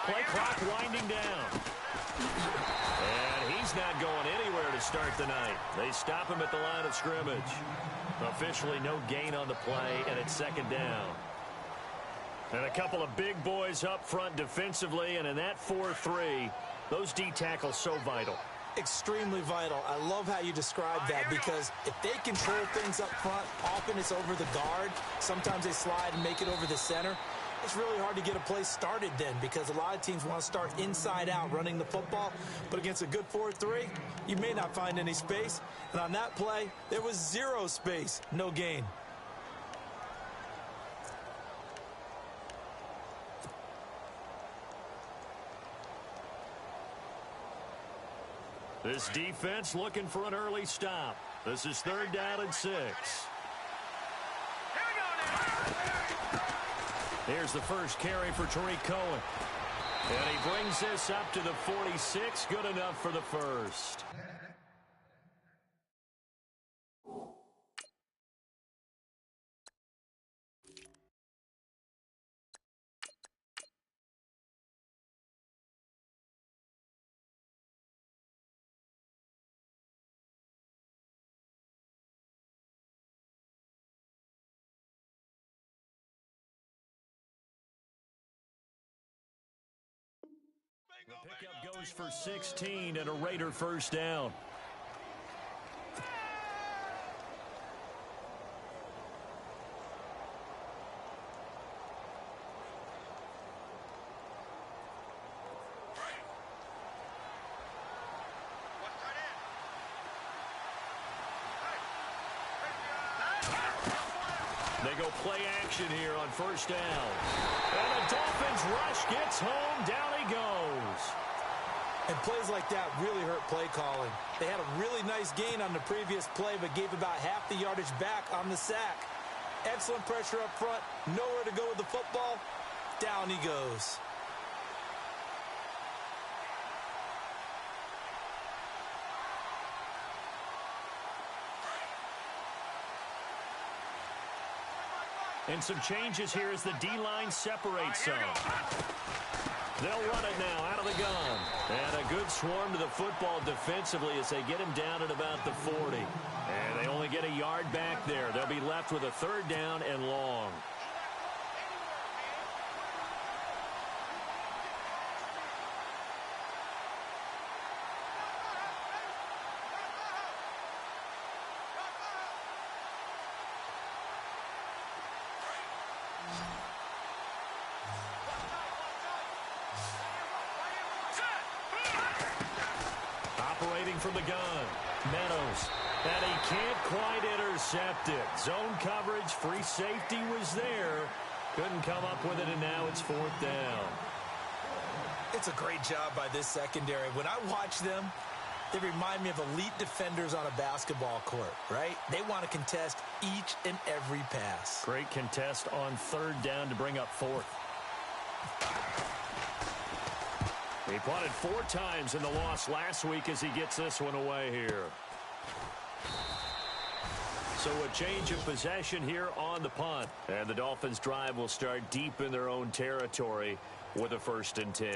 Play clock winding down. And he's not going anywhere to start the night. They stop him at the line of scrimmage. Officially no gain on the play, and it's second down. And a couple of big boys up front defensively, and in that 4-3, those D tackles so vital. Extremely vital. I love how you describe that, because if they control things up front, often it's over the guard. Sometimes they slide and make it over the center. It's really hard to get a play started then, because a lot of teams want to start inside out running the football. But against a good 4-3, you may not find any space. And on that play, there was zero space. No gain. This defense looking for an early stop. This is 3rd down and 6. Here's the first carry for Tariq Cohen. And he brings this up to the 46. Good enough for the first. The pickup goes for 16 and a Raider first down. They go play action here on first down. And the Dolphins rush gets home. Down he goes. And plays like that really hurt play calling. They had a really nice gain on the previous play, but gave about half the yardage back on the sack. Excellent pressure up front. Nowhere to go with the football. Down he goes. And some changes here as the D-line separates some. They'll run it now out of the gun. And a good swarm to the football defensively as they get him down at about the 40. And they only get a yard back there. They'll be left with a 3rd down and long. From the gun, Meadows, and he can't quite intercept it. Zone coverage, free safety was there. Couldn't come up with it, and now it's 4th down. It's a great job by this secondary. When I watch them, they remind me of elite defenders on a basketball court, right? They want to contest each and every pass. Great contest on 3rd down to bring up 4th. He punted 4 times in the loss last week as he gets this one away here. So a change of possession here on the punt. And the Dolphins' drive will start deep in their own territory with a 1st and 10.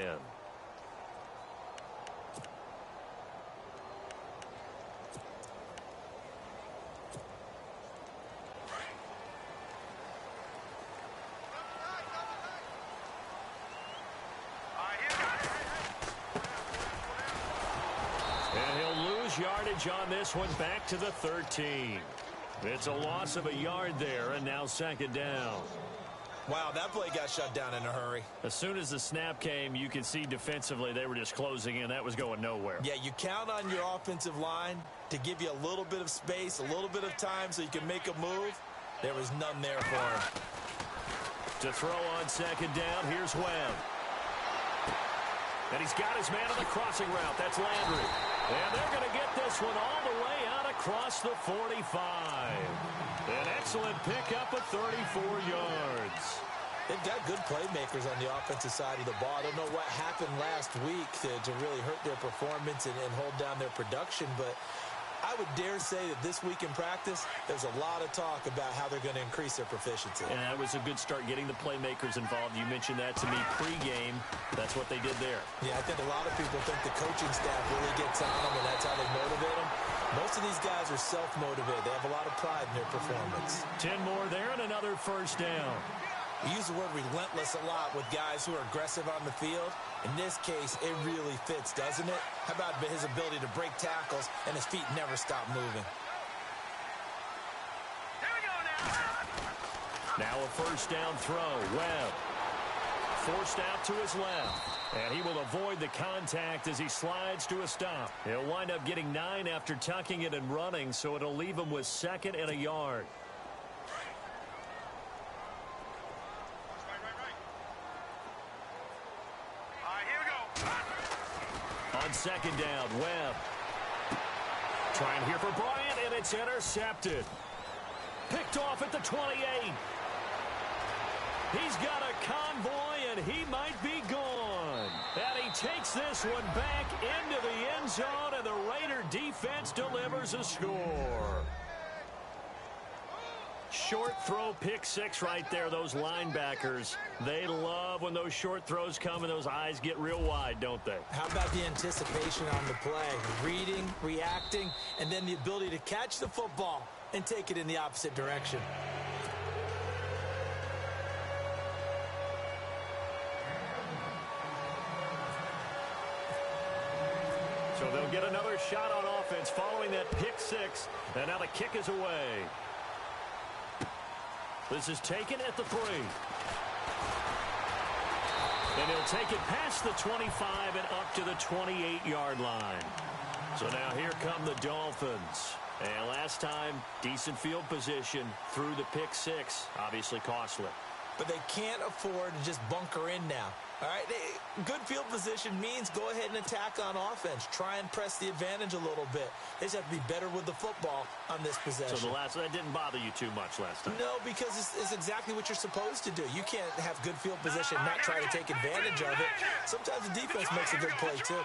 Yardage on this one, back to the 13. It's a loss of a yard there, and now 2nd down. Wow, that play got shut down in a hurry. As soon as the snap came, you could see defensively they were just closing in. That was going nowhere. Yeah, you count on your offensive line to give you a little bit of space, a little bit of time so you can make a move. There was none there for him. To throw on 2nd down, here's Webb. And he's got his man on the crossing route. That's Landry. And they're going to get this one all the way out across the 45. An excellent pickup of 34 yards. They've got good playmakers on the offensive side of the ball. I don't know what happened last week to really hurt their performance and hold down their production, but I I would dare say that this week in practice, there's a lot of talk about how they're going to increase their proficiency. And that was a good start, getting the playmakers involved. You mentioned that to me pregame. That's what they did there. Yeah, I think a lot of people think the coaching staff really gets on them, and that's how they motivate them. Most of these guys are self-motivated. They have a lot of pride in their performance. 10 more there and another first down. We use the word relentless a lot with guys who are aggressive on the field. In this case, it really fits, doesn't it? How about his ability to break tackles and his feet never stop moving? Here we go now. Now a first down throw. Webb forced out to his left. And he will avoid the contact as he slides to a stop. He'll wind up getting 9 after tucking it and running, so it'll leave him with 2nd and a yard. On 2nd down, Webb. Trying here for Bryant, and it's intercepted. Picked off at the 28. He's got a convoy, and he might be gone. And he takes this one back into the end zone, and the Raider defense delivers a score. Short throw, pick 6 right there. Those linebackers, they love when those short throws come and those eyes get real wide, don't they? How about the anticipation on the play? Reading, reacting, and then the ability to catch the football and take it in the opposite direction. So they'll get another shot on offense following that pick 6, and now the kick is away. This is taken at the 3. And he'll take it past the 25 and up to the 28-yard line. So now here come the Dolphins. And last time, decent field position through the pick 6. Obviously costly. But they can't afford to just bunker in now. All right, good field position means go ahead and attack on offense. Try and press the advantage a little bit. They just have to be better with the football on this possession. So that didn't bother you too much last time? No, because it's exactly what you're supposed to do. You can't have good field position and not try to take advantage of it. Sometimes the defense makes a good play, too.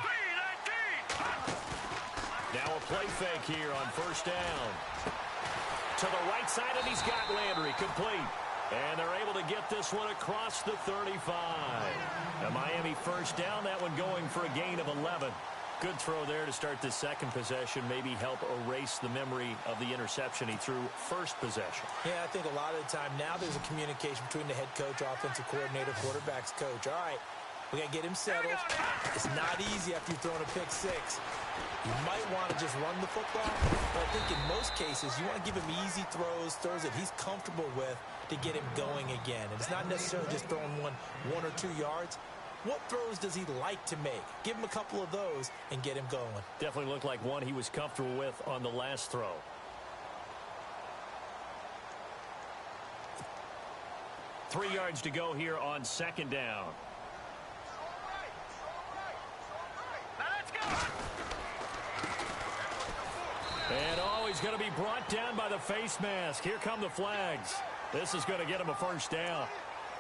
Now a play fake here on first down. To the right side, and he's got Landry complete. And they're able to get this one across the 35. A Miami first down, that one going for a gain of 11. Good throw there to start the second possession, maybe help erase the memory of the interception he threw first possession. Yeah, I think a lot of the time now there's a communication between the head coach, offensive coordinator, quarterback's coach. All right, we got to get him settled. It's not easy after you've thrown a pick 6. You might want to just run the football, but I think in most cases you want to give him easy throws that he's comfortable with to get him going again. And it's not necessarily just throwing one or 2 yards. What throws does he like to make? Give him a couple of those and get him going. Definitely looked like one he was comfortable with on the last throw. Three yards to go here on second down. And he's going to be brought down by the face mask. Here come the flags. This is going to get him a first down.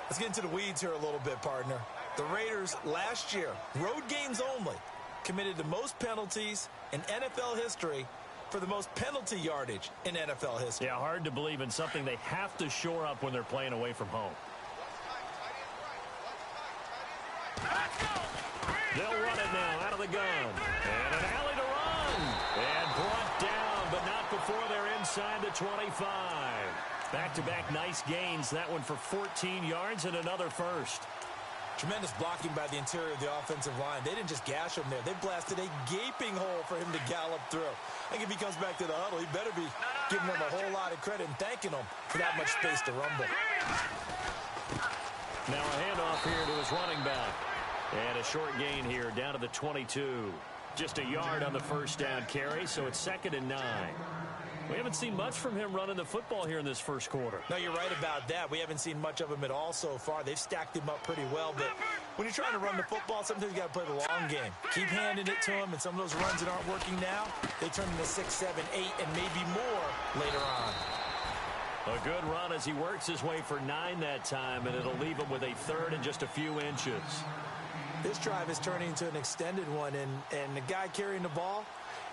Let's get into the weeds here a little bit, partner. The Raiders last year, road games only, committed the most penalties in NFL history for the most penalty yardage in NFL history. Yeah, hard to believe in something they have to shore up when they're playing away from home. They'll run it now out of the gun. And an alley to run. And brought down, but not before they're inside the 25. Back-to-back nice gains. That one for 14 yards and another first. Tremendous blocking by the interior of the offensive line. They didn't just gash him there. They blasted a gaping hole for him to gallop through. I think if he comes back to the huddle, he better be giving them a whole lot of credit and thanking them for that much space to rumble. Now a handoff here to his running back. And a short gain here down to the 22. Just a yard on the first down carry, so it's 2nd and 9. We haven't seen much from him running the football here in this first quarter. No, you're right about that. We haven't seen much of him at all so far. They've stacked him up pretty well, but when you're trying to run the football, sometimes you got to play the long game. Keep handing it to him, and some of those runs that aren't working now, they turn into 6, 7, 8, and maybe more later on. A good run as he works his way for 9 that time, and it'll leave him with a third and just a few inches. This drive is turning into an extended one, and the guy carrying the ball,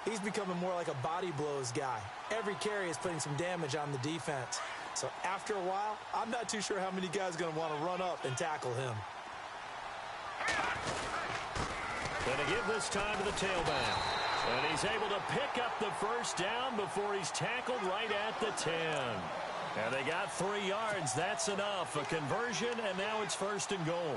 He's becoming more like a body blows guy. Every carry is putting some damage on the defense. So after a while, I'm not too sure how many guys are going to want to run up and tackle him. Going to give this time to the tailback. And he's able to pick up the first down before he's tackled right at the 10. And they got 3 yards. That's enough. A conversion, and now it's 1st and goal.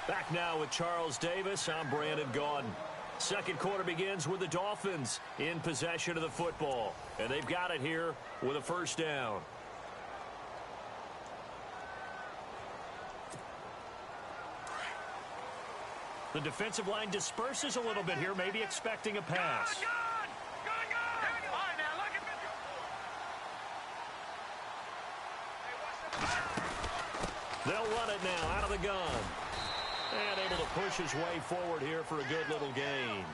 Back now with Charles Davis. I'm Brandon Gaudin. Second quarter begins with the Dolphins in possession of the football. And they've got it here with a first down. The defensive line disperses a little bit here, maybe expecting a pass. They'll run it now out of the gun. And able to push his way forward here for a good little gain.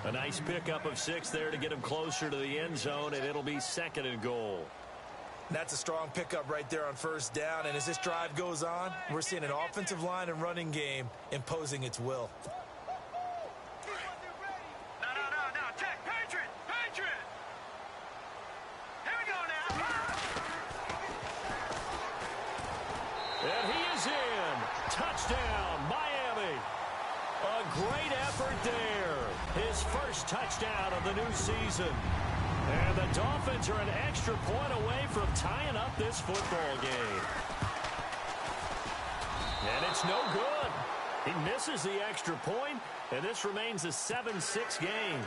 A nice pickup of 6 there to get him closer to the end zone, and it'll be 2nd and goal. That's a strong pickup right there on first down, and as this drive goes on, we're seeing an offensive line and running game imposing its will. No, check, Patriot! Here we go now! And he is in. Touchdown, Miami. A great effort there. His first touchdown of the new season. And the Dolphins are an extra point away from tying up this football game. And it's no good. He misses the extra point, and this remains a 7-6 game.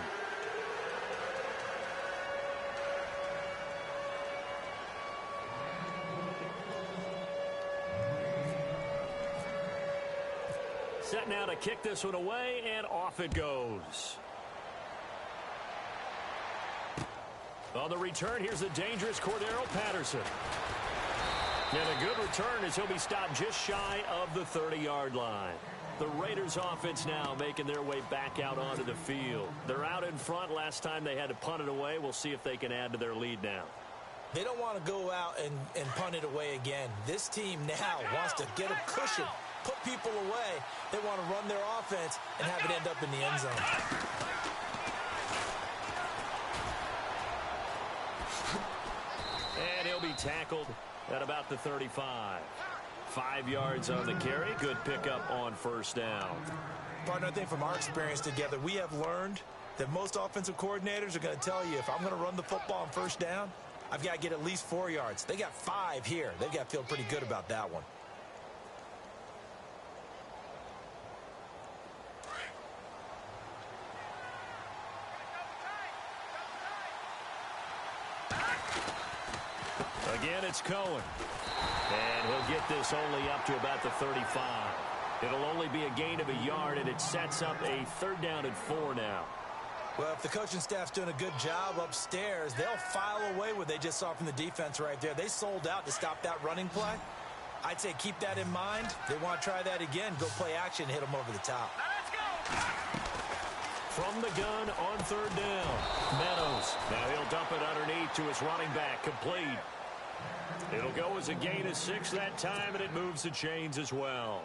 Set now to kick this one away, and off it goes. On the return, here's the dangerous Cordero Patterson. And a good return as he'll be stopped just shy of the 30-yard line. The Raiders offense now making their way back out onto the field. They're out in front. Last time they had to punt it away. We'll see if they can add to their lead now. They don't want to go out and punt it away again. This team now wants to get a cushion, put people away. They want to run their offense and have it end up in the end zone. And he'll be tackled at about the 35. 5 yards on the carry. Good pickup on first down. Partner, I think from our experience together, we have learned that most offensive coordinators are going to tell you, if I'm going to run the football on first down, I've got to get at least 4 yards. They got 5 here. They've got to feel pretty good about that one. Again, it's Cohen. And he'll get this only up to about the 35. It'll only be a gain of a yard, and it sets up a 3rd down and 4 now. Well, if the coaching staff's doing a good job upstairs, they'll file away what they just saw from the defense right there. They sold out to stop that running play. I'd say keep that in mind. They want to try that again. Go play action, hit them over the top. Let's go! From the gun on 3rd down. Meadows. Now he'll dump it underneath to his running back. Complete. It'll go as a gain of 6 that time, and it moves the chains as well.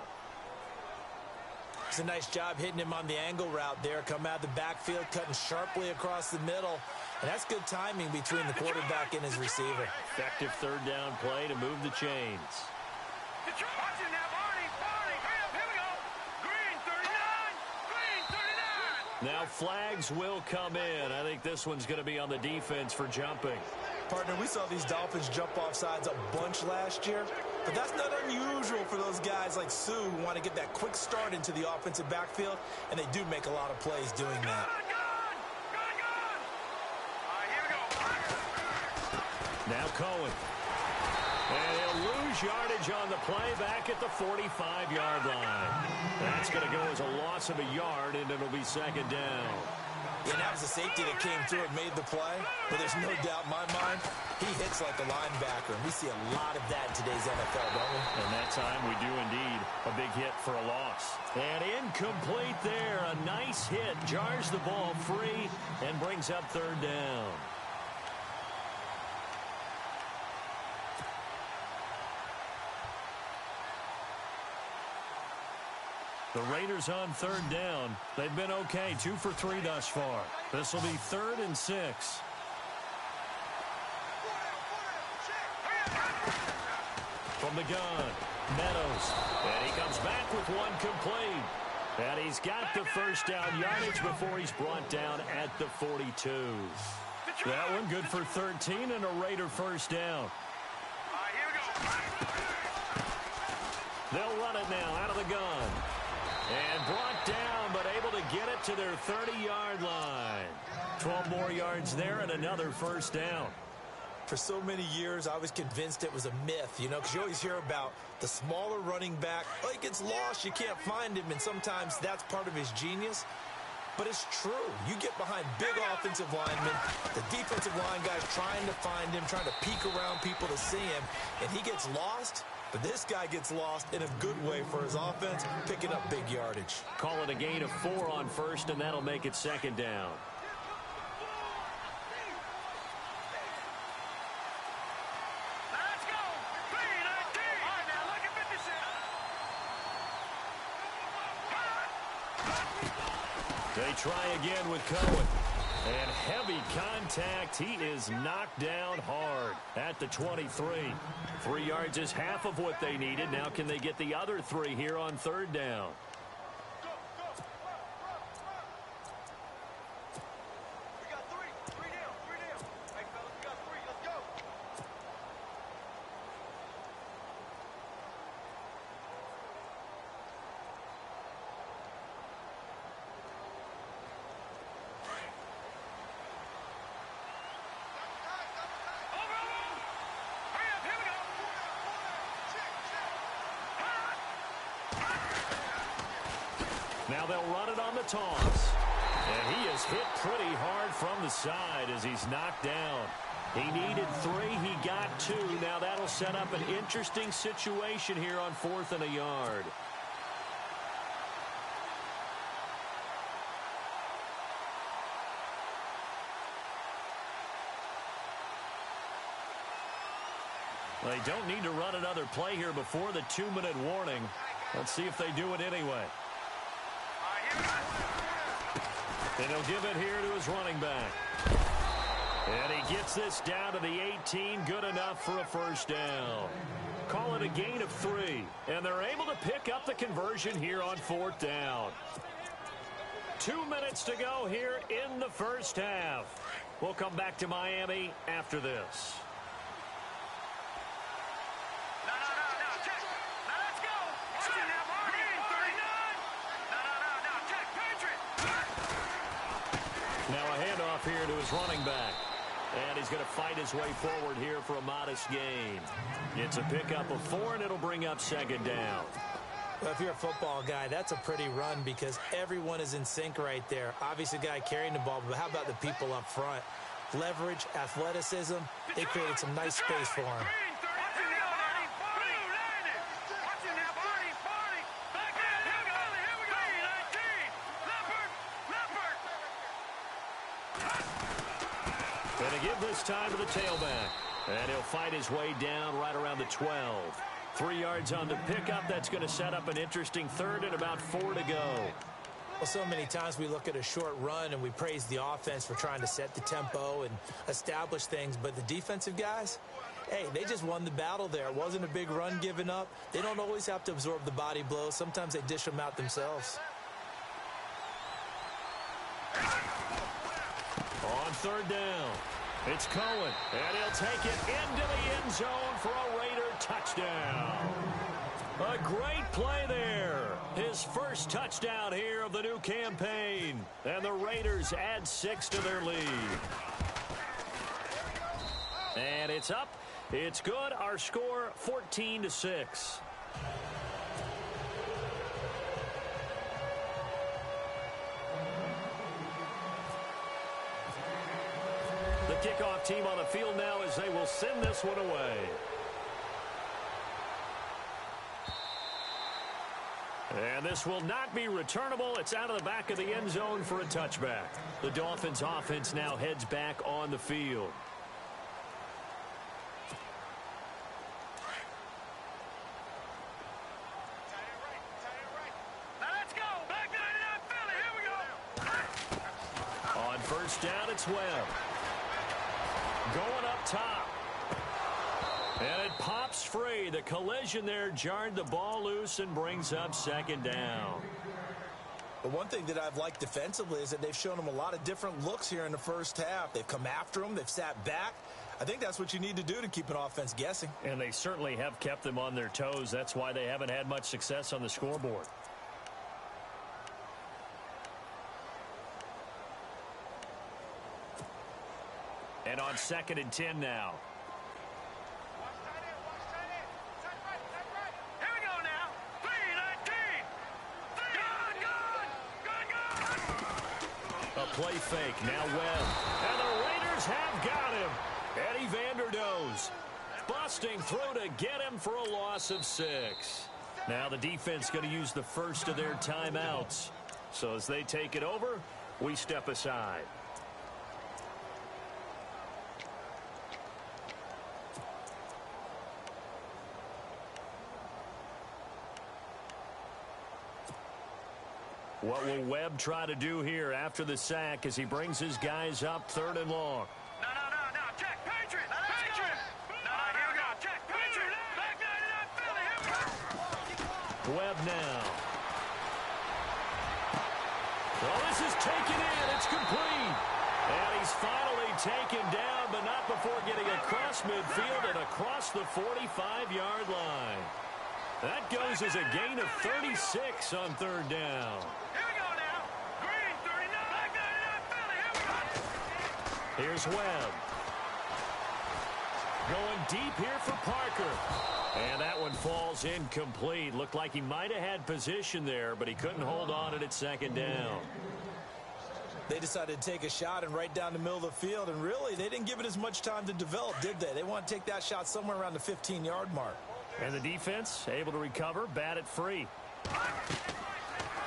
It's a nice job hitting him on the angle route there. Come out of the backfield, cutting sharply across the middle. And that's good timing between the quarterback and his receiver. Effective 3rd down play to move the chains. Watch it now, Barney, hurry up, here we go. Green 39. Now flags will come in. I think this one's going to be on the defense for jumping. Partner, we saw these Dolphins jump off sides a bunch last year, but that's not unusual for those guys like Sue who want to get that quick start into the offensive backfield, and they do make a lot of plays doing that. All right, here we go. Now Cohen. And he'll lose yardage on the play back at the 45-yard line. That's going to go as a loss of a yard, and it'll be 2nd down. And that was the safety that came through and made the play. But there's no doubt in my mind, he hits like a linebacker. And we see a lot of that in today's NFL, don't we? And that time we do indeed. A big hit for a loss. And incomplete there. A nice hit. Jars the ball free and brings up 3rd down. The Raiders on third down. They've been okay, 2 for 3 thus far. This will be 3rd and 6. From the gun, Meadows. And he comes back with one complete. And he's got the first down yardage before he's brought down at the 42. That one good for 13 and a Raider first down. They'll run it now out of the gun. And brought down, but able to get it to their 30-yard line. 12 more yards there and another first down. For so many years, I was convinced it was a myth, you know, because you always hear about the smaller running back. Oh, he gets lost, you can't find him, and sometimes that's part of his genius. But it's true. You get behind big offensive linemen, the defensive line guys trying to find him, trying to peek around people to see him, and he gets lost. But this guy gets lost in a good way for his offense, picking up big yardage. Call it a gain of 4 on first, and that'll make it second down. Let's go. P19. All right, now look at 56. They try again with Cohen. And heavy contact. He is knocked down hard at the 23. 3 yards is half of what they needed. Now can they get the other 3 here on third down? We got 3. 3 down. 3 down. Hey, fellas, we got 3. Let's go. Now they'll run it on the toss. And he is hit pretty hard from the side as he's knocked down. He needed 3. He got 2. Now that'll set up an interesting situation here on 4th and a yard. They don't need to run another play here before the 2-minute warning. Let's see if they do it anyway. And he'll give it here to his running back. And he gets this down to the 18. Good enough for a first down. Call it a gain of 3. And they're able to pick up the conversion here on 4th down. 2 minutes to go here in the first half. We'll come back to Miami after this. Here to his running back. And he's going to fight his way forward here for a modest gain. It's a pickup of 4, and it'll bring up second down. Well, if you're a football guy, that's a pretty run because everyone is in sync right there. Obviously, the guy carrying the ball, but how about the people up front? Leverage, athleticism, they created some nice space for him. Going to give this time to the tailback. And he'll fight his way down right around the 12. 3 yards on the pickup. That's going to set up an interesting 3rd and about 4 to go. Well, so many times we look at a short run and we praise the offense for trying to set the tempo and establish things. But the defensive guys, hey, they just won the battle there. It wasn't a big run given up. They don't always have to absorb the body blows. Sometimes they dish them out themselves. On third down, it's Cohen, and he'll take it into the end zone for a Raider touchdown. A great play there. His first touchdown here of the new campaign. And the Raiders add 6 to their lead. And it's up. It's good. Our score, 14-6. The kickoff team on the field now as they will send this one away. And this will not be returnable. It's out of the back of the end zone for a touchback. The Dolphins offense now heads back on the field. Now first down, it's Webb. Going up top. And it pops free. The collision there jarred the ball loose and brings up second down. The one thing that I've liked defensively is that they've shown him a lot of different looks here in the first half. They've come after him. They've sat back. I think that's what you need to do to keep an offense guessing. And they certainly have kept them on their toes. That's why they haven't had much success on the scoreboard. And on 2nd and 10 now. Here we go now. 3-19. Good. A play fake. Now Webb. And the Raiders have got him. Eddie Vanderdoes busting through to get him for a loss of 6. Now the defense going to use the first of their timeouts. So as they take it over, we step aside. What will Webb try to do here after the sack as he brings his guys up 3rd and long? No. Check. Patriot. Patriot. No, here we go. Check. Patriot. Back 99 Philly. Here we go. Webb now. Well, this is taken in. It's complete. And he's finally taken down, but not before getting across midfield and across the 45-yard line. That goes as a gain of 36 on 3rd down. Here we go now. Green 39. Back 99 Philly. Here we go. Here's Webb. Going deep here for Parker. And that one falls incomplete. Looked like he might have had position there, but he couldn't hold on it at 2nd down. They decided to take a shot and right down the middle of the field, and really, they didn't give it as much time to develop, did they? They want to take that shot somewhere around the 15-yard mark. And the defense able to recover, bat it free.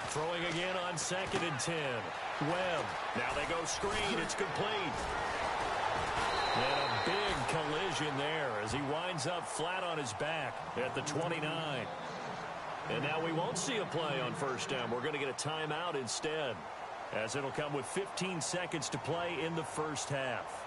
Throwing again on 2nd and 10. Webb. Now they go screen. It's complete. And a big collision there as he winds up flat on his back at the 29. And now we won't see a play on 1st down. We're going to get a timeout instead, as it'll come with 15 seconds to play in the first half.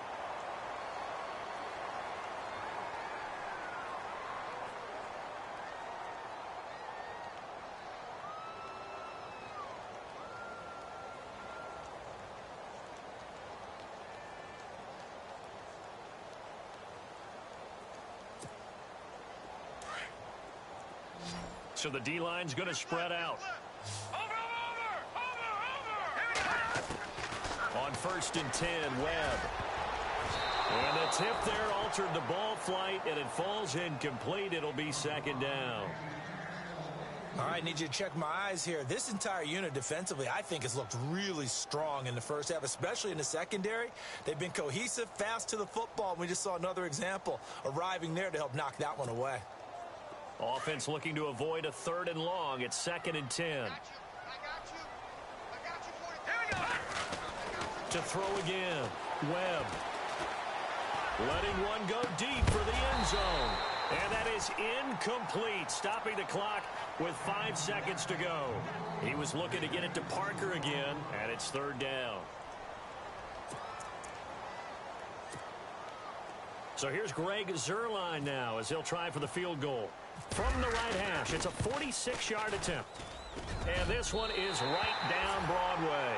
So the D-line's going to spread out. Over. Here we go. On 1st and 10, Webb. And the tip there altered the ball flight, and it falls incomplete. It'll be 2nd down. All right, need you to check my eyes here. This entire unit defensively, I think, has looked really strong in the first half, especially in the secondary. They've been cohesive, fast to the football, and we just saw another example arriving there to help knock that one away. Offense looking to avoid a 3rd and long. It's 2nd and 10. I got you. Here we go. To throw again. Webb. Letting one go deep for the end zone. And that is incomplete, stopping the clock with 5 seconds to go. He was looking to get it to Parker again, and it's 3rd down. So here's Greg Zuerlein now as he'll try for the field goal. From the right hash, it's a 46-yard attempt. And this one is right down Broadway.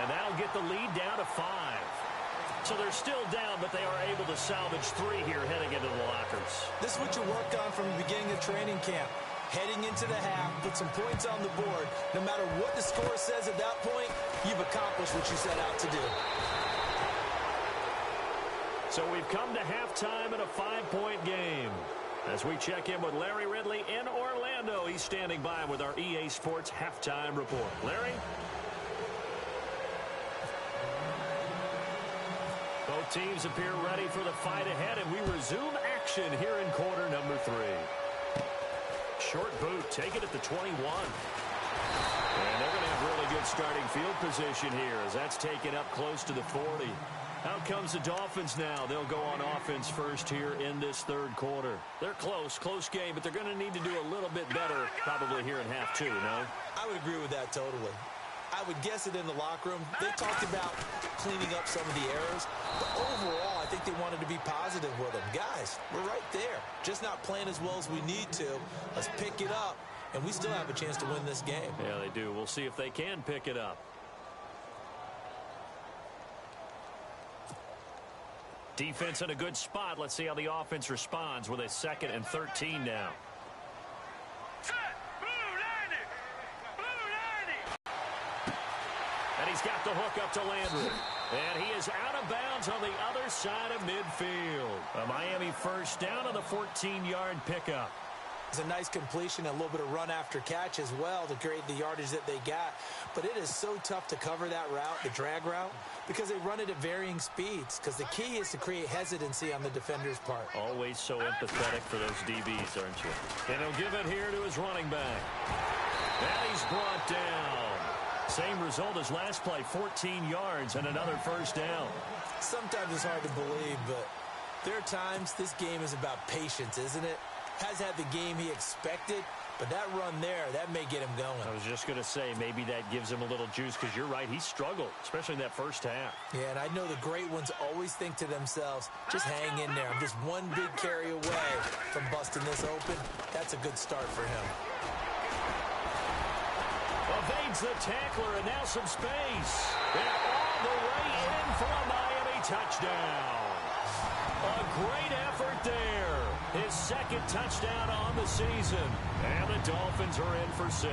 And that'll get the lead down to 5. So they're still down, but they are able to salvage 3 here heading into the lockers. This is what you worked on from the beginning of training camp. Heading into the half, put some points on the board. No matter what the score says at that point, you've accomplished what you set out to do. So we've come to halftime in a 5-point game. As we check in with Larry Ridley in Orlando, he's standing by with our EA Sports Halftime Report. Larry? Both teams appear ready for the fight ahead, and we resume action here in quarter number 3. Short boot, take it at the 21. And they're going to have really good starting field position here as that's taken up close to the 40. Out comes the Dolphins now. They'll go on offense first here in this 3rd quarter. They're close game, but they're going to need to do a little bit better probably here in half 2, no? I would agree with that totally. I would guess it in the locker room. They talked about cleaning up some of the errors, but overall, I think they wanted to be positive with them. Guys, we're right there. Just not playing as well as we need to. Let's pick it up, and we still have a chance to win this game. Yeah, they do. We'll see if they can pick it up. Defense in a good spot. Let's see how the offense responds with a 2nd and 13 now. Set. Blue 90. Blue 90. And he's got the hook up to Landry. And he is out of bounds on the other side of midfield. A Miami first down on the 14-yard pickup. It's a nice completion, a little bit of run after catch as well to create the yardage that they got. But it is so tough to cover that route, the drag route, because they run it at varying speeds. Because the key is to create hesitancy on the defender's part. Always so empathetic for those DBs, aren't you? And he'll give it here to his running back. And he's brought down. Same result as last play, 14 yards and another first down. Sometimes it's hard to believe, but there are times this game is about patience, isn't it? Has had the game he expected, but that run there, that may get him going. I was just going to say, maybe that gives him a little juice, because you're right, he struggled, especially in that first half. Yeah, and I know the great ones always think to themselves, just hang in there. I'm just one big carry away from busting this open. That's a good start for him. Evades the tackler, and now some space. And all the way in for a Miami touchdown. A great effort there. His 2nd touchdown on the season. And the Dolphins are in for 6.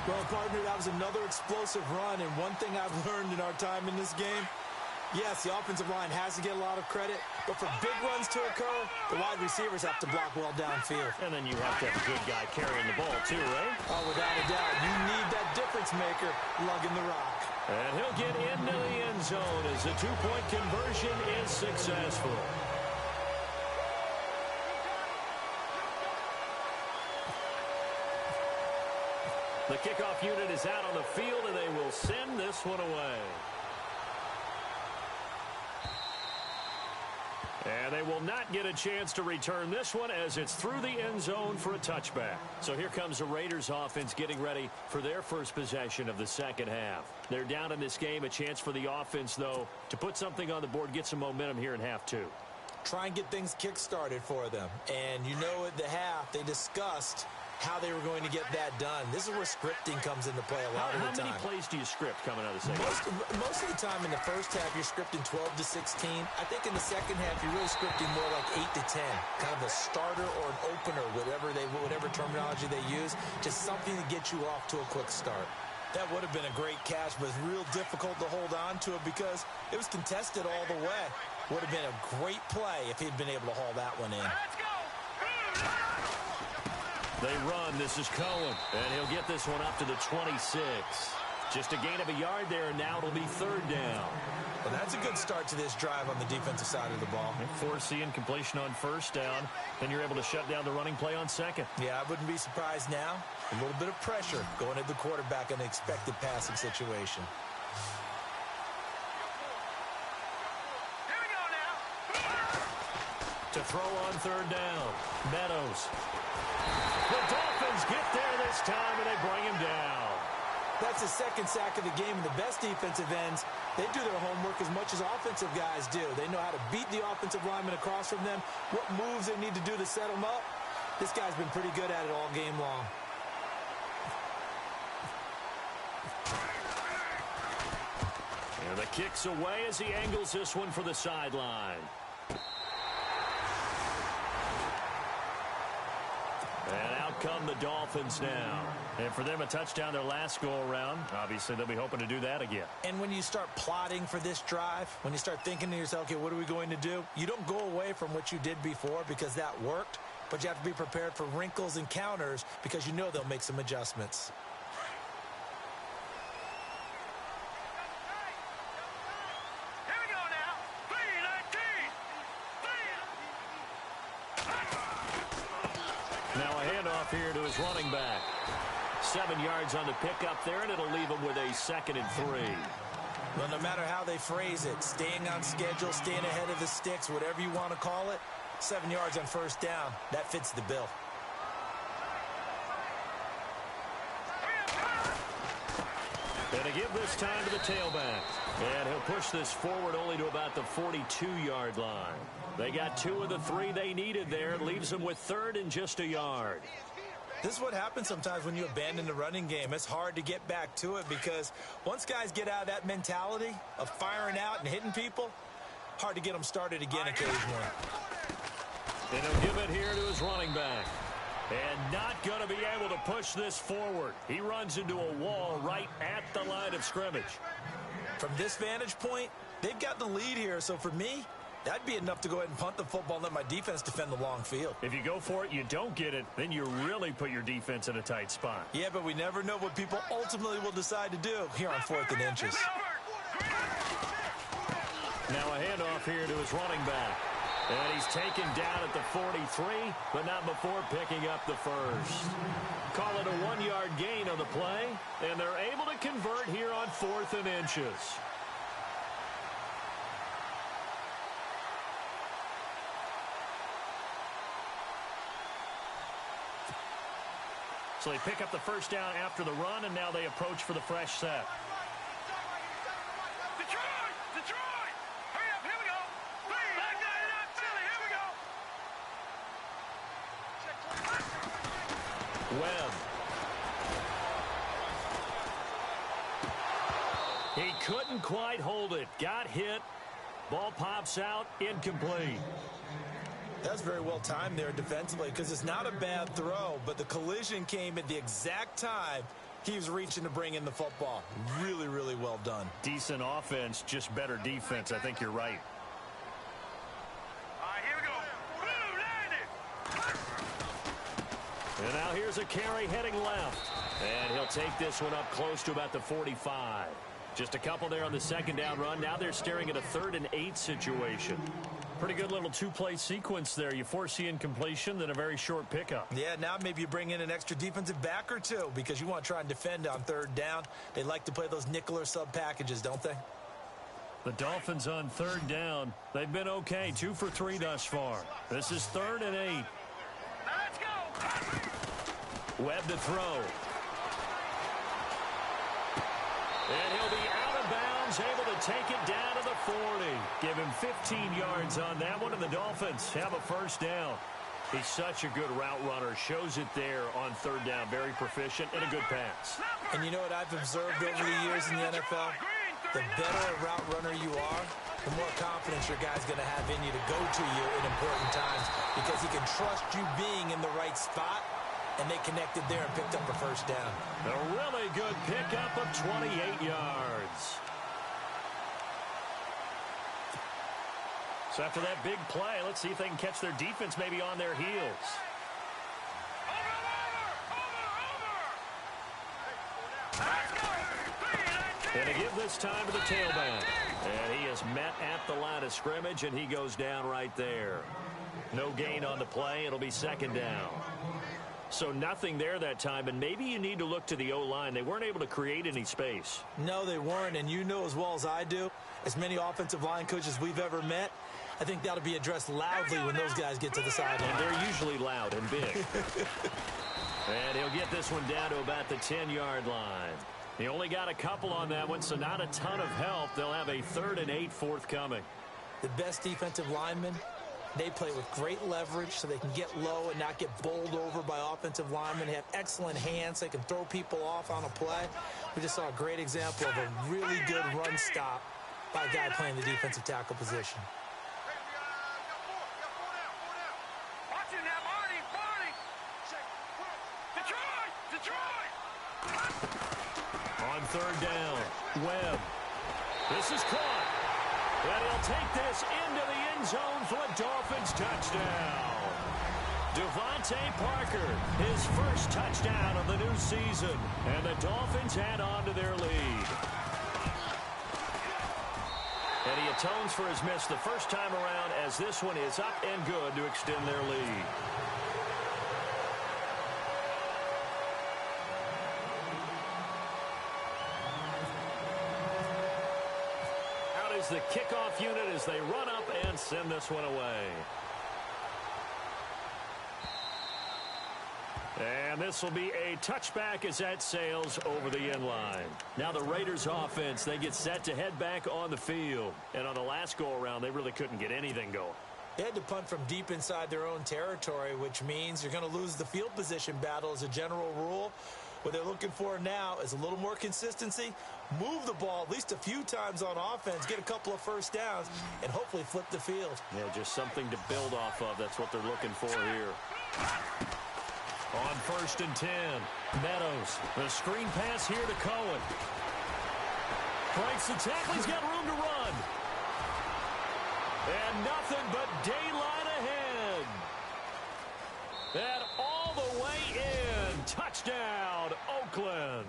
Well, partner, that was another explosive run, and one thing I've learned in our time in this game, yes, the offensive line has to get a lot of credit, but for big runs to occur, the wide receivers have to block well downfield. And then you have to have a good guy carrying the ball too, right? Oh, without a doubt. You need that difference maker lugging the rock. And he'll get into the end zone as the 2-point conversion is successful. The kickoff unit is out on the field, and they will send this one away. And they will not get a chance to return this one as it's through the end zone for a touchback. So here comes the Raiders offense getting ready for their first possession of the second half. They're down in this game. A chance for the offense, though, to put something on the board, get some momentum here in half 2. Try and get things kick-started for them. And you know at the half, they discussed how they were going to get that done. This is where scripting comes into play a lot of the time. How many plays do you script coming out of the second? Most of the time in the first half, you're scripting 12 to 16. I think in the second half, you're really scripting more like 8 to 10. Kind of a starter or an opener, whatever terminology they use. Just something to get you off to a quick start. That would have been a great catch, but it's real difficult to hold on to it because it was contested all the way. Would have been a great play if he'd been able to haul that one in. Let's go. They run. This is Cohen, and he'll get this one up to the 26. Just a gain of a yard there, and now it'll be 3rd down. Well, that's a good start to this drive on the defensive side of the ball. Forcing completion on 1st down, then you're able to shut down the running play on 2nd. Yeah, I wouldn't be surprised now. A little bit of pressure going at the quarterback in an expected passing situation. Here we go now. To throw on 3rd down, Meadows. The Dolphins get there this time, and they bring him down. That's the 2nd sack of the game, and the best defensive ends, they do their homework as much as offensive guys do. They know how to beat the offensive lineman across from them, what moves they need to do to set them up. This guy's been pretty good at it all game long. And the kick's away as he angles this one for the sideline. And out come the Dolphins now. And for them, a touchdown their last go-around. Obviously, they'll be hoping to do that again. And when you start plotting for this drive, when you start thinking to yourself, okay, what are we going to do? You don't go away from what you did before because that worked, but you have to be prepared for wrinkles and counters because you know they'll make some adjustments. Here we go now. 3-19. Now a handoff here to his running back. 7 yards on the pickup there, and it'll leave him with a 2nd and 3. Well, no matter how they phrase it, staying on schedule, staying ahead of the sticks, whatever you want to call it, 7 yards on 1st down, that fits the bill. And to give this time to the tailback. And he'll push this forward only to about the 42-yard line. They got 2 of the 3 they needed there. It leaves them with 3rd and just a yard. This is what happens sometimes when you abandon the running game. It's hard to get back to it because once guys get out of that mentality of firing out and hitting people, hard to get them started again occasionally. And he'll give it here to his running back. And not going to be able to push this forward. He runs into a wall right at the line of scrimmage. From this vantage point, they've got the lead here. So for me, that'd be enough to go ahead and punt the football and let my defense defend the long field. If you go for it, you don't get it, then you really put your defense in a tight spot. Yeah, but we never know what people ultimately will decide to do here on 4th and inches. Now a handoff here to his running back. And he's taken down at the 43, but not before picking up the first. Call it a 1-yard gain on the play, and they're able to convert here on 4th and inches. So they pick up the first down after the run, and now they approach for the fresh set. Detroit! Hurry up, here we go! Back 99 Philly, here we go! Webb. He couldn't quite hold it. Got hit. Ball pops out, incomplete. That's very well timed there defensively because it's not a bad throw, but the collision came at the exact time he was reaching to bring in the football. Really, really well done. Decent offense, just better defense. I think you're right. All right, here we go. Blue landed. And now here's a carry heading left. And he'll take this one up close to about the 45. Just a couple there on the 2nd down run. Now they're staring at a 3rd and 8 situation. Pretty good little 2-play sequence there. You force the incompletion, then a very short pickup. Yeah, now maybe you bring in an extra defensive back or 2 because you want to try and defend on 3rd down. They like to play those nickel or sub packages, don't they? The Dolphins on 3rd down. They've been okay, 2 for 3 thus far. This is 3rd and 8. Now let's go. Webb to throw. And he'll be out of bounds, able to take it down to the 40. Give him 15 yards on that one, and the Dolphins have a first down. He's such a good route runner. Shows it there on 3rd down. Very proficient and a good pass. And you know what I've observed over the years in the NFL? The better a route runner you are, the more confidence your guy's going to have in you to go to you in important times because he can trust you being in the right spot. And they connected there and picked up a first down. A really good pickup of 28 yards. So after that big play, let's see if they can catch their defense maybe on their heels. And to give this time to the tailback. And he is met at the line of scrimmage, and he goes down right there. No gain on the play. It'll be 2nd down. So nothing there that time, and maybe you need to look to the O-line. They weren't able to create any space. No, they weren't, and you know as well as I do, as many offensive line coaches we've ever met, I think that'll be addressed loudly when those guys get to the sideline. And they're usually loud and big. And he'll get this one down to about the 10-yard line. He only got a couple on that one, so not a ton of help. They'll have a 3rd and 8 forthcoming. The best defensive linemen, they play with great leverage so they can get low and not get bowled over by offensive linemen. They have excellent hands. They can throw people off on a play. We just saw a great example of a really good run stop by a guy playing the defensive tackle position. Watch it now, Barney. Detroit. On 3rd down, Webb. This is caught. And he'll take this into the end zone for a Dolphins touchdown. Devontae Parker, his first touchdown of the new season. And the Dolphins add on to their lead. And he atones for his miss the first time around as this one is up and good to extend their lead. The kickoff unit as they run up and send this one away. And this will be a touchback as that sails over the end line. Now the Raiders offense, they get set to head back on the field. And on the last go-around, they really couldn't get anything going. They had to punt from deep inside their own territory, which means you're going to lose the field position battle as a general rule. What they're looking for now is a little more consistency, move the ball at least a few times on offense, get a couple of first downs, and hopefully flip the field. Yeah, just something to build off of. That's what they're looking for here. On 1st and 10, Meadows. The screen pass here to Cohen. Breaks the tackle. He's got room to run. And nothing but daylight ahead. And all the way in. Touchdown, Oakland.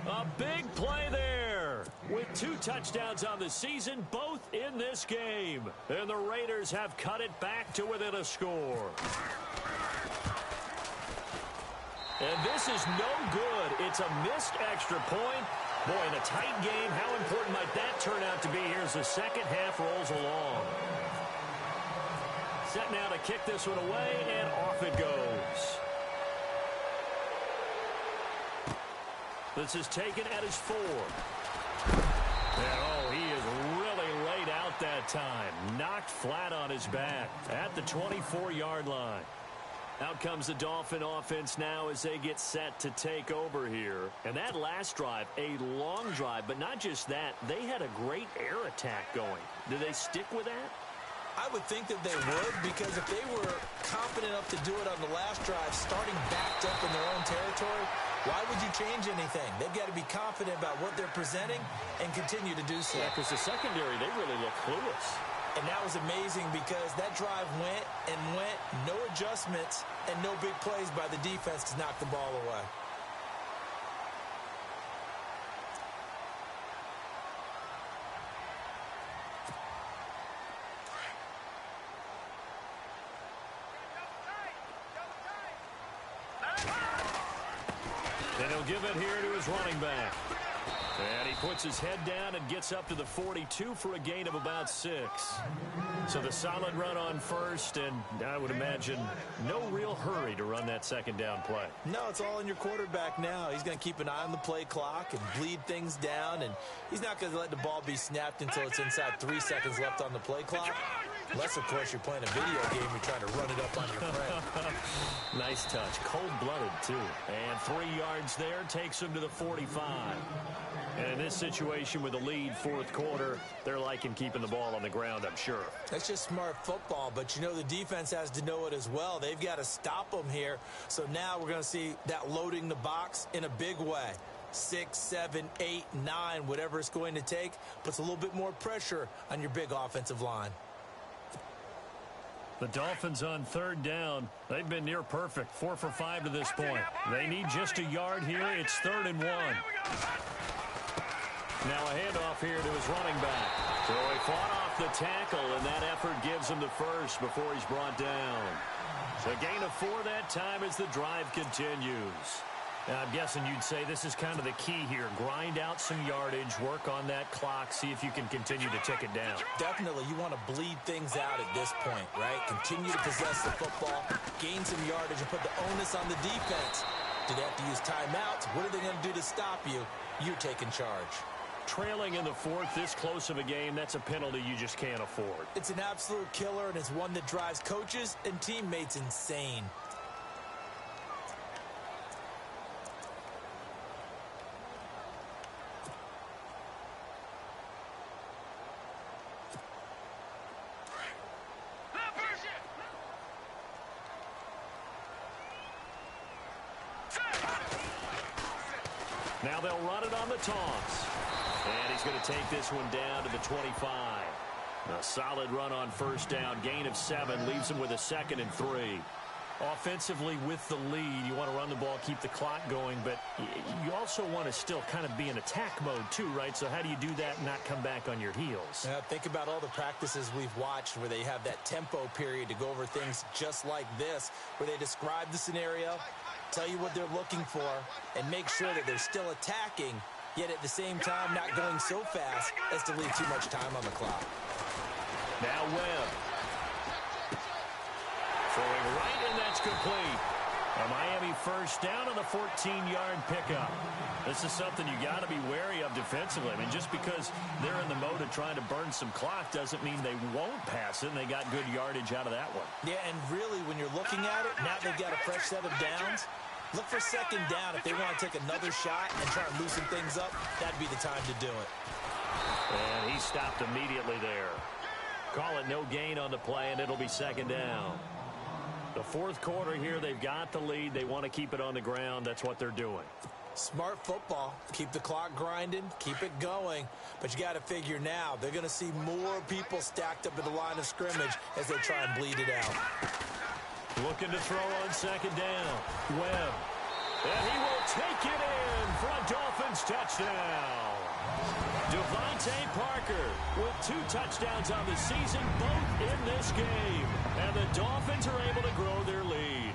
A big play there. With 2 touchdowns on the season, both in this game. And the Raiders have cut it back to within a score. And this is no good. It's a missed extra point. Boy, in a tight game, how important might that turn out to be here as the second half rolls along. Set now to kick this one away, and off it goes. This is taken at his 4. And, oh, he is really laid out that time. Knocked flat on his back at the 24-yard line. Out comes the Dolphin offense now as they get set to take over here. And that last drive, a long drive, but not just that. They had a great air attack going. Do they stick with that? I would think that they would, because if they were confident enough to do it on the last drive, starting backed up in their own territory, why would you change anything? They've got to be confident about what they're presenting and continue to do so. Yeah, because the secondary, they really look clueless. And that was amazing because that drive went and went, no adjustments and no big plays by the defense to knock the ball away. And he'll give it here to his running back. And he puts his head down and gets up to the 42 for a gain of about 6. So the solid run on first, and I would imagine no real hurry to run that second down play. No, it's all in your quarterback now. He's going to keep an eye on the play clock and bleed things down, and he's not going to let the ball be snapped until it's inside 3 seconds left on the play clock. Unless, of course, you're playing a video game, you're trying to run it up on your friend. Nice touch. Cold-blooded, too. And 3 yards there takes him to the 45. And in this situation with the lead, 4th quarter, they're liking keeping the ball on the ground, I'm sure. That's just smart football, but you know the defense has to know it as well. They've got to stop them here. So now we're going to see that loading the box in a big way. 6, 7, 8, 9, whatever it's going to take, puts a little bit more pressure on your big offensive line. The Dolphins on 3rd down. They've been near perfect, 4 for 5 to this point. They need just a yard here. It's 3rd and 1. Now a handoff here to his running back. So he fought off the tackle, and that effort gives him the first before he's brought down. So a gain of 4 that time as the drive continues. Now I'm guessing you'd say this is kind of the key here. Grind out some yardage, work on that clock, see if you can continue to tick it down. Definitely, you want to bleed things out at this point, right? Continue to possess the football, gain some yardage, and put the onus on the defense. Do they have to use timeouts? What are they going to do to stop you? You're taking charge. Trailing in the 4th, this close of a game, that's a penalty you just can't afford. It's an absolute killer, and it's one that drives coaches and teammates insane. Now they'll run it on the toss. And he's going to take this one down to the 25. A solid run on 1st down. Gain of 7 leaves him with a 2nd and 3. Offensively with the lead, you want to run the ball, keep the clock going, but you also want to still kind of be in attack mode too, right? So how do you do that and not come back on your heels? Think about all the practices we've watched where they have that tempo period to go over things just like this, where they describe the scenario, tell you what they're looking for, and make sure that they're still attacking, yet at the same time not going so fast as to leave too much time on the clock. Now Webb. Throwing right, and that's complete. A Miami first down on the 14-yard pickup. This is something you got to be wary of defensively. I mean, just because they're in the mode of trying to burn some clock doesn't mean they won't pass it, and they got good yardage out of that one. Yeah, and really, when you're looking at it, now they've got a fresh set of downs. Look for second down if they want to take another shot and try and loosen things up. That'd be the time to do it. And he stopped immediately there. Call it no gain on the play, and it'll be second down. The fourth quarter here, they've got the lead. They want to keep it on the ground. That's what they're doing. Smart football. Keep the clock grinding. Keep it going. But you got to figure now, they're going to see more people stacked up at the line of scrimmage as they try and bleed it out. Looking to throw on second down. Webb. And he will take it in for a Dolphins touchdown. Devontae Parker with 2 touchdowns on the season, both in this game. And the Dolphins are able to grow their lead.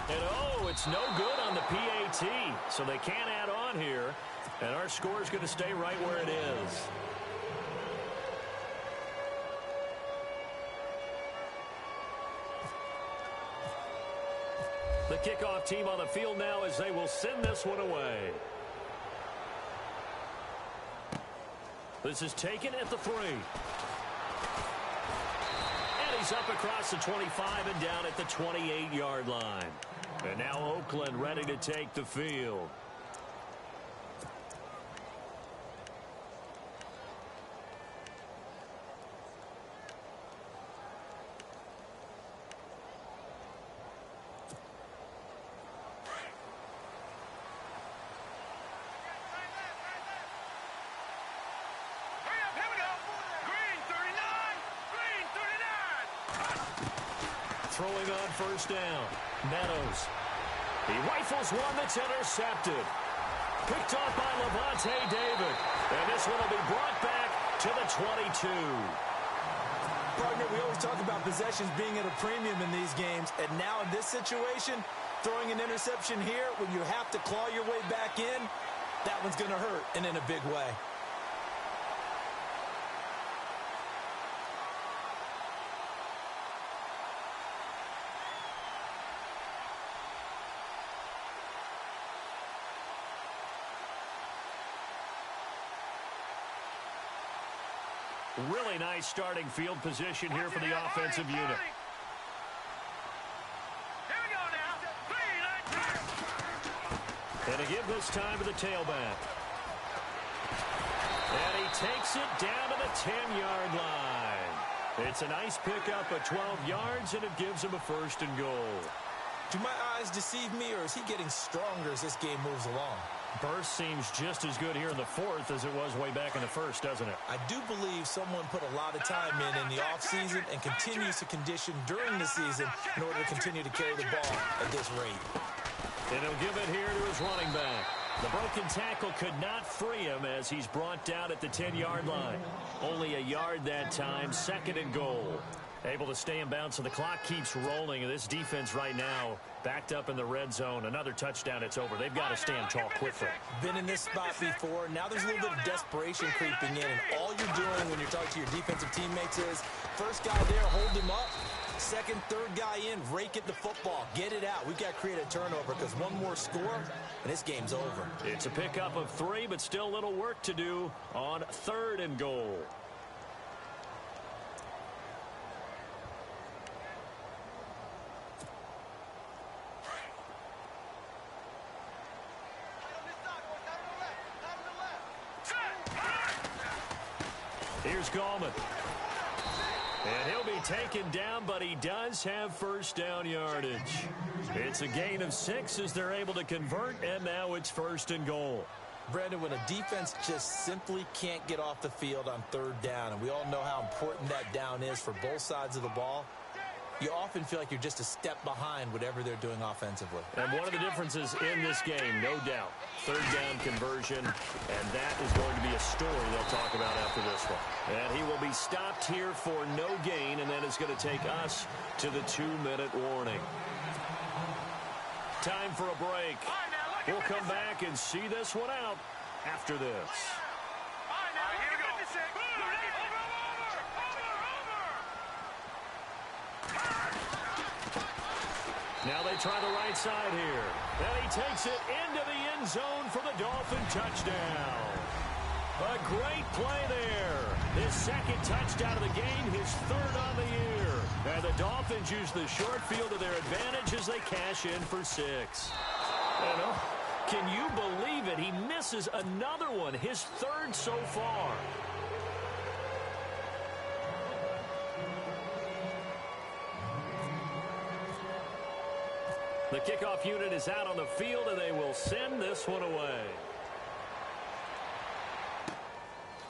And oh, it's no good on the PAT. So they can't add on here. And our score is going to stay right where it is. The kickoff team on the field now as they will send this one away. This is taken at the 3. And he's up across the 25 and down at the 28-yard line. And now Oakland ready to take the field. Throwing on first down. Meadows. He rifles one that's intercepted. Picked off by Levante David. And this one will be brought back to the 22. Partner, we always talk about possessions being at a premium in these games. And now in this situation, throwing an interception here when you have to claw your way back in, that one's going to hurt, and in a big way. Really nice starting field position here for the offensive unit. And to give this time to the tailback. And he takes it down to the 10-yard line. It's a nice pickup of 12 yards, and it gives him a first and goal. Do my eyes deceive me, or is he getting stronger as this game moves along? Burst seems just as good here in the fourth as it was way back in the first, doesn't it? I do believe someone put a lot of time in the offseason and continues to condition during the season in order to continue to carry the ball at this rate. And he'll give it here to his running back. The broken tackle could not free him as he's brought down at the 10-yard line. Only a yard that time, second and goal. Able to stay in bounds, so the clock keeps rolling. And this defense right now backed up in the red zone. Another touchdown, it's over. They've got to stand tall quickly. Been in this spot before. Now there's a little bit of desperation creeping in. And all you're doing when you're talking to your defensive teammates is, first guy there, hold him up. Second, third guy in, rake at the football. Get it out. We've got to create a turnover because one more score, and this game's over. It's a pickup of 3, but still a little work to do on third and goal. Here's Gallman. And he'll be taken down, but he does have first down yardage. It's a gain of 6 as they're able to convert, and now it's first and goal. Brandon, when a defense just simply can't get off the field on third down, and we all know how important that down is for both sides of the ball, you often feel like you're just a step behind whatever they're doing offensively. And one of the differences in this game, no doubt, third down conversion, and that is going to be a story they'll talk about after this one. And he will be stopped here for no gain, and then it's going to take us to the 2-minute warning. Time for a break. We'll come back and see this one out after this. Now they try the right side here. And he takes it into the end zone for the Dolphin touchdown. A great play there. His second touchdown of the game, his third on the year. And the Dolphins use the short field to their advantage as they cash in for 6. You know, can you believe it? He misses another one, his third so far. The kickoff unit is out on the field, and they will send this one away.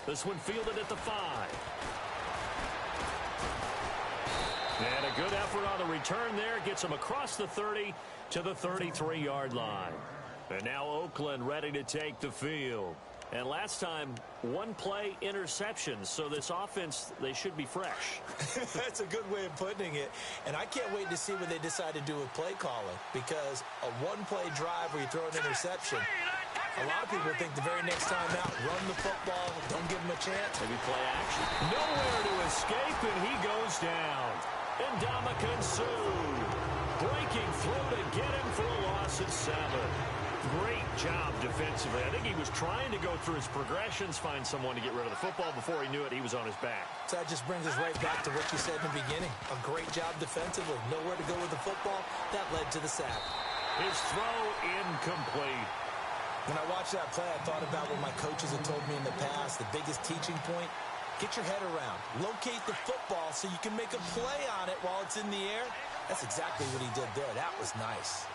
This one fielded at the 5. And a good effort on the return there. Gets him across the 30 to the 33-yard line. And now Oakland ready to take the field. And last time, one play interception. So this offense, they should be fresh. That's a good way of putting it. And I can't wait to see what they decide to do with play calling. Because a one-play drive where you throw an interception, a lot of people think the very next time out, run the football, don't give them a chance. Maybe play action. Nowhere to escape, and he goes down. And Ndamukong Suh breaking through to get him for a loss of 7. Great job defensively. I think he was trying to go through his progressions, find someone to get rid of the football. Before he knew it, he was on his back. So that just brings us right back to what you said in the beginning. A great job defensively. Nowhere to go with the football. That led to the sack. His throw incomplete. When I watched that play, I thought about what my coaches had told me in the past. The biggest teaching point, get your head around. Locate the football so you can make a play on it while it's in the air. That's exactly what he did there. That was nice.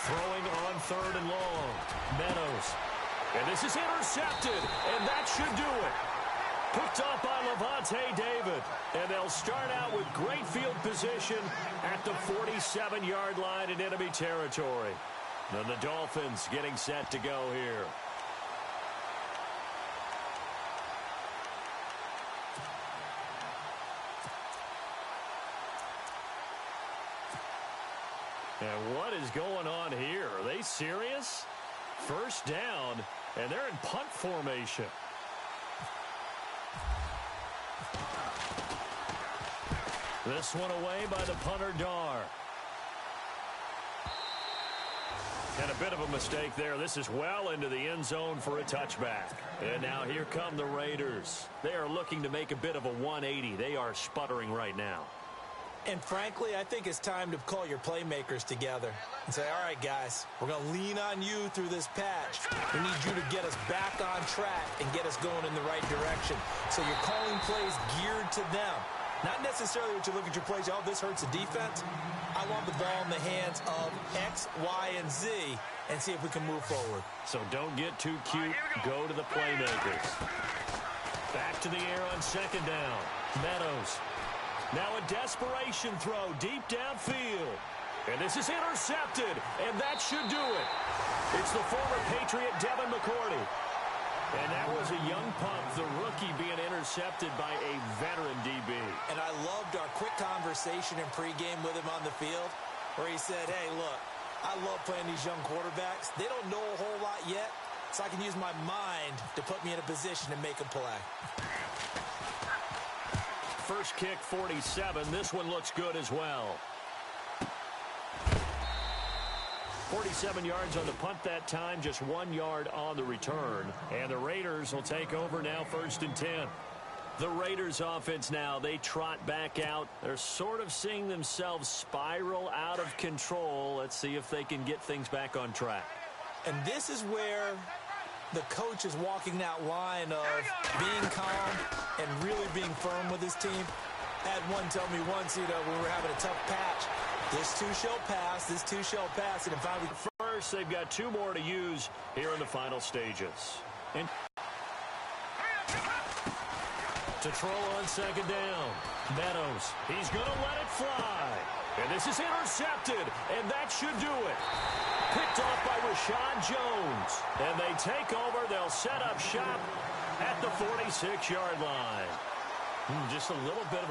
Throwing on 3rd and long. Meadows. And this is intercepted. And that should do it. Picked off by Levante David. And they'll start out with great field position at the 47-yard line in enemy territory. And the Dolphins getting set to go here. And what is going on here? Are they serious? First down, and they're in punt formation. This one away by the punter, Dar. And a bit of a mistake there. This is well into the end zone for a touchback. And now here come the Raiders. They are looking to make a bit of a 180. They are sputtering right now. And frankly, I think it's time to call your playmakers together and say, all right, guys, we're going to lean on you through this patch. We need you to get us back on track and get us going in the right direction. So you're calling plays geared to them. Not necessarily what you look at your plays, oh, this hurts the defense. I want the ball in the hands of X, Y, and Z and see if we can move forward. So don't get too cute. Go to the playmakers. Back to the air on 2nd down. Meadows. Now a desperation throw deep downfield. And this is intercepted, and that should do it. It's the former Patriot Devin McCourty. And that was a young pup, the rookie being intercepted by a veteran DB. And I loved our quick conversation in pregame with him on the field where he said, hey, look, I love playing these young quarterbacks. They don't know a whole lot yet, so I can use my mind to put me in a position to make a play. First kick, 47. This one looks good as well. 47 yards on the punt that time, just 1 yard on the return. And the Raiders will take over now, 1st and 10. The Raiders offense now, they trot back out. They're sort of seeing themselves spiral out of control. Let's see if they can get things back on track. And this is where the coach is walking that line of being calm and really being firm with his team. I had one tell me once, when we were having a tough patch, this too shall pass, this too shall pass. And if I was first, they've got 2 more to use here in the final stages. And to throw on 2nd down, Meadows. He's going to let it fly. And this is intercepted, and that should do it. Picked off by Rashad Jones. And they take over. They'll set up shop at the 46-yard line. Just a little bit of